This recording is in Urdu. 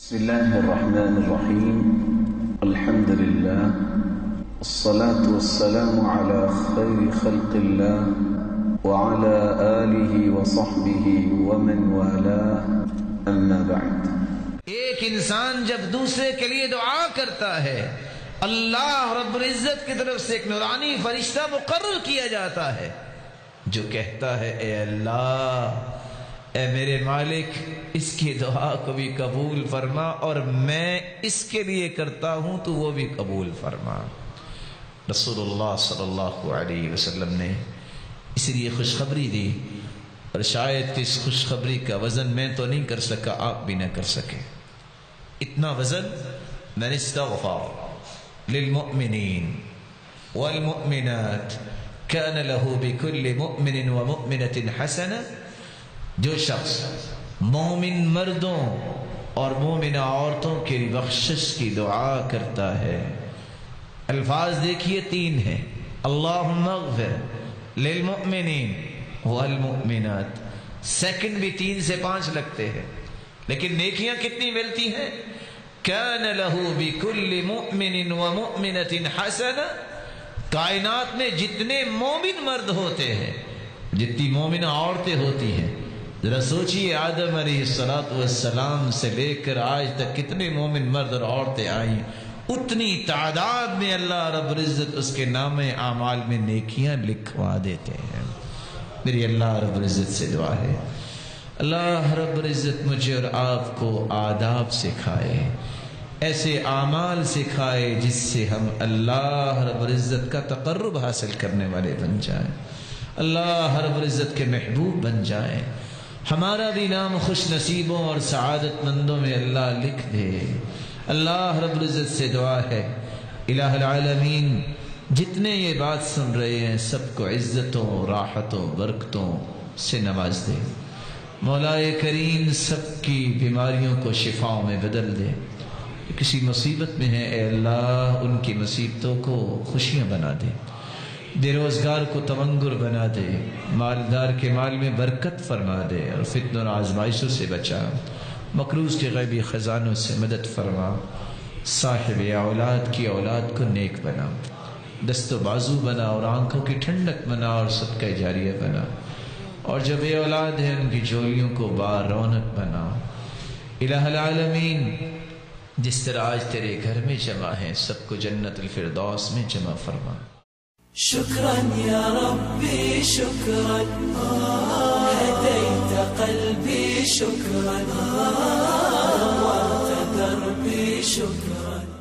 بسم الله الرحمن الرحيم. الحمد لله والصلاة والسلام على خير خلق الله وعلى آله وصحبه ومن والاه أما بعد. ایک انسان جب دوسرے کے لیے دعا کرتا ہے اللہ رب العزت کی طرف سے ایک نورانی فرشتہ مقرر کیا جاتا ہے جو کہتا ہے اے اللہ، اے میرے مالک، اس کی دعا کو بھی قبول فرما اور میں اس کے لیے کرتا ہوں تو وہ بھی قبول فرما۔ رسول اللہ صلی اللہ علیہ وسلم نے اس لیے خوشخبری دی، اور شاید اس خوشخبری کا وزن میں تو نہیں کر سکا، آپ بھی نہ کر سکے۔ اتنا وزن من استغفر للمؤمنین والمؤمنات كان له بكل مؤمن ومؤمنة حسنة، جو شخص مومن مردوں اور مومنہ عورتوں کی بخشش کی دعا کرتا ہے، الفاظ دیکھیے تین ہیں، اللہم اغفر للمؤمنین والمؤمنات، سیکنڈ بھی 3 سے 5 لگتے ہیں، لیکن نیکیاں کتنی ملتی ہیں؟ کان لہ بکل مؤمن ومؤمنة حسنہ، کائنات میں جتنے مومن مرد ہوتے ہیں، جتنی مومنہ عورتیں ہوتی ہیں، ذرا سوچئے آدم علیہ السلام سے لے کر آج تک کتنے مومن مرد اور عورتیں آئیں، اتنی تعداد میں اللہ رب العزت اس کے نام اعمال میں نیکیاں لکھوا دیتے ہیں۔ میری اللہ رب العزت سے دعا ہے، اللہ رب العزت مجھے اور آپ کو آداب سکھائے، ایسے اعمال سکھائے جس سے ہم اللہ رب العزت کا تقرب حاصل کرنے والے بن جائیں، اللہ رب العزت کے محبوب بن جائیں، ہمارا بھی نام خوش نصیبوں اور سعادت مندوں میں اللہ لکھ دے۔ اللہ رب العزت سے دعا ہے الہ العالمین جتنے یہ بات سن رہے ہیں سب کو عزتوں، راحتوں، برکتوں سے نواز دے۔ مولا کریم سب کی بیماریوں کو شفاؤں میں بدل دے۔ کسی مصیبت میں ہے اے اللہ ان کی مصیبتوں کو خوشیاں بنا دے، بے روزگار کو تمنگر بنا دے، مالدار کے مال میں برکت فرما دے اور فتنوں اور آزمائشوں سے بچا، مقروض کے غیبی خزانوں سے مدد فرما، صاحب اولاد کی اولاد کو نیک بنا، دست و بازو بنا اور آنکھوں کی ٹھنڈک بنا اور صدقہ جاریہ بنا، اور جب بے اولاد ہیں ان کی جولیوں کو بار رونق بنا۔ الہ العالمین جس طرح آج تیرے گھر میں جمع ہیں سب کو جنت الفردوس میں جمع فرما۔ شكرا يا ربي شكرا، هديت قلبي شكرا، نورت دربي شكرا.